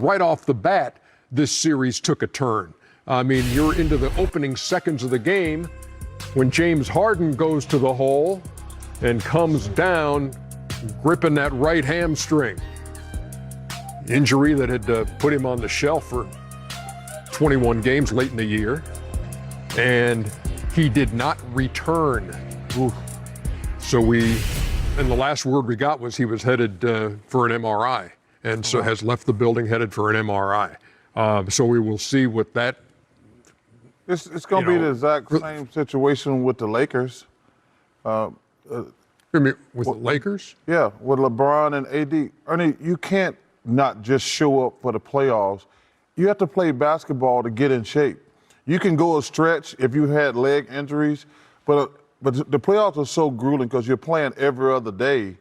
right off the bat, this series took a turn. I mean, you're into the opening seconds of the game when James Harden goes to the hole and comes down gripping that right hamstring. Injury that had put him on the shelf for 21 games late in the year. And he did not return. Oof. So and the last word we got was he was headed for an MRI. And so has left the building headed for an MRI. So we will see what that. It's going to be the exact same situation with the Lakers. With the Lakers? Yeah, with LeBron and AD. Ernie, you can't not just show up for the playoffs. You have to play basketball to get in shape. You can go a stretch if you had leg injuries, but the playoffs are so grueling because you're playing every other day.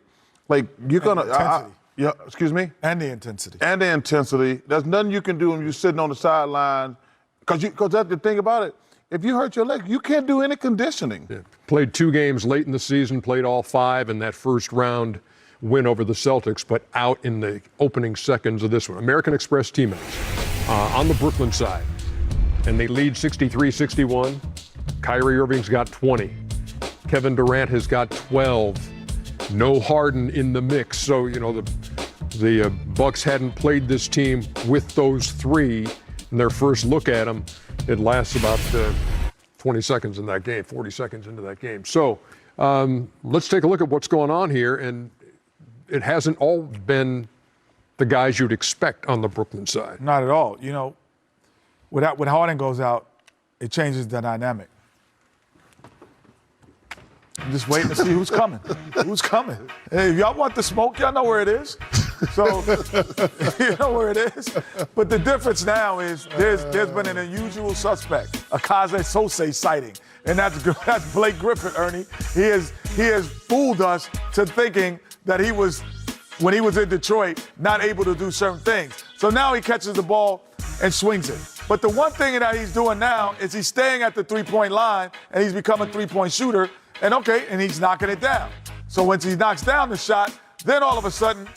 Like, you're going to. Yeah, excuse me? And the intensity. And the intensity. There's nothing you can do when you're sitting on the sideline. Because that's the thing about it. If you hurt your leg, you can't do any conditioning. Yeah. Played 2 games late in the season, played all 5 in that first round win over the Celtics, but out in the opening seconds of this one. American Express teammates on the Brooklyn side. And they lead 63-61. Kyrie Irving's got 20. Kevin Durant has got 12. No Harden in the mix. So, the Bucks hadn't played this team with those 3 in their first look at them. It lasts about 20 seconds in that game, 40 seconds into that game. So let's take a look at what's going on here. And it hasn't all been the guys you'd expect on the Brooklyn side. Not at all. When Harden goes out, it changes the dynamic. I'm just waiting to see who's coming. Who's coming? Hey, if y'all want the smoke, y'all know where it is. So, you know where it is. But the difference now is there's been an unusual suspect, a Kaze Sose sighting. And that's Blake Griffin, Ernie. He has fooled us to thinking that he was, when he was in Detroit, not able to do certain things. So now he catches the ball and swings it. But the one thing that he's doing now is he's staying at the three-point line and he's become a three-point shooter. And he's knocking it down. So once he knocks down the shot, then all of a sudden,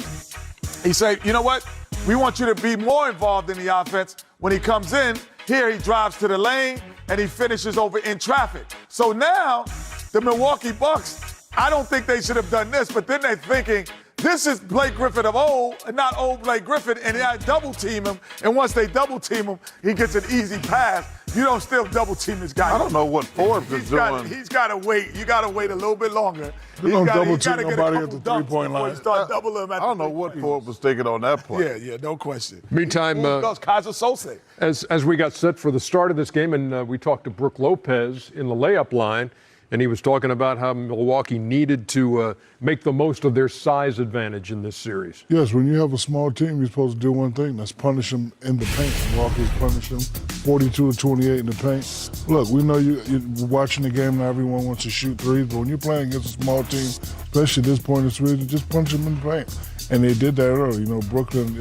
he say, you know what? We want you to be more involved in the offense. When he comes in, here he drives to the lane and he finishes over in traffic. So now, the Milwaukee Bucks, I don't think they should have done this, but then they're thinking, this is Blake Griffin of old, and not old Blake Griffin, and I double team him. And once they double team him, he gets an easy pass. You don't still double team this guy. I don't know what Forbes is doing. He's got to wait. You got to wait a little bit longer. You don't double team nobody at the three-point line. Start doubling him at I don't know what Forbes was thinking on that play. Yeah, no question. Meantime, Kaze Sose. as we got set for the start of this game, and we talked to Brook Lopez in the layup line, and he was talking about how Milwaukee needed to make the most of their size advantage in this series. Yes, when you have a small team, you're supposed to do one thing. That's punish them in the paint. Milwaukee's punished them 42-28 in the paint. Look, we know you're watching the game now, everyone wants to shoot threes, but when you're playing against a small team, especially at this point in the series, just punch them in the paint. And they did that early. Brooklyn,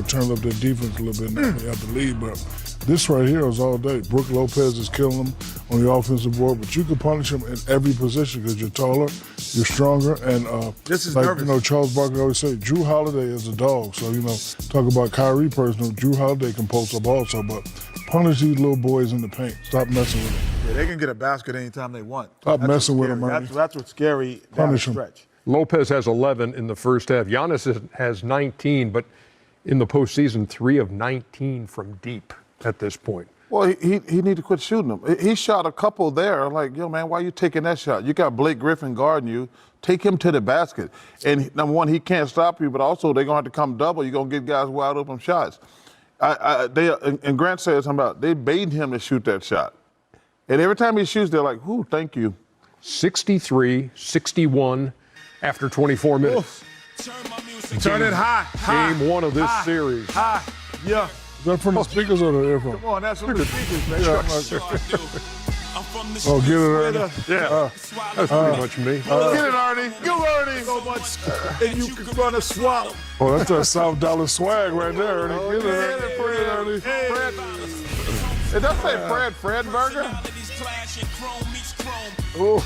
turned up their defense a little bit now. They have the lead, but this right here is all day. Brook Lopez is killing them on the offensive board, but you can punish them in every position because you're taller, you're stronger, and this is nervous. Charles Barkley always say, Drew Holiday is a dog. So, talk about Kyrie personal, Drew Holiday can post up also, but punish these little boys in the paint. Stop messing with them. Yeah, they can get a basket anytime they want. Stop messing with them, Ernie. That's what's scary. Punish them. Lopez has 11 in the first half. Giannis has 19, but in the postseason, 3 of 19 from deep at this point. Well, he need to quit shooting them. He shot a couple there. Like, man, why are you taking that shot? You got Blake Griffin guarding you. Take him to the basket. And number one, he can't stop you, but also they're going to have to come double. You're going to get guys wide open shots. And Grant said something about they baited him to shoot that shot. And every time he shoots, they're like, ooh, thank you. 63-61 after 24 minutes. Turn it high. Game 1 of this series. Yeah. Is that from the speakers or the earphones? Come on, that's from the speakers, man. Oh, get it, Ernie. Yeah, that's pretty much me. Get it, Ernie. Go, Ernie. So much, and you can run a swallow. Oh, that's that South Dallas swag right there, Ernie. Get it, Ernie. It does say Fred Burger. Oh.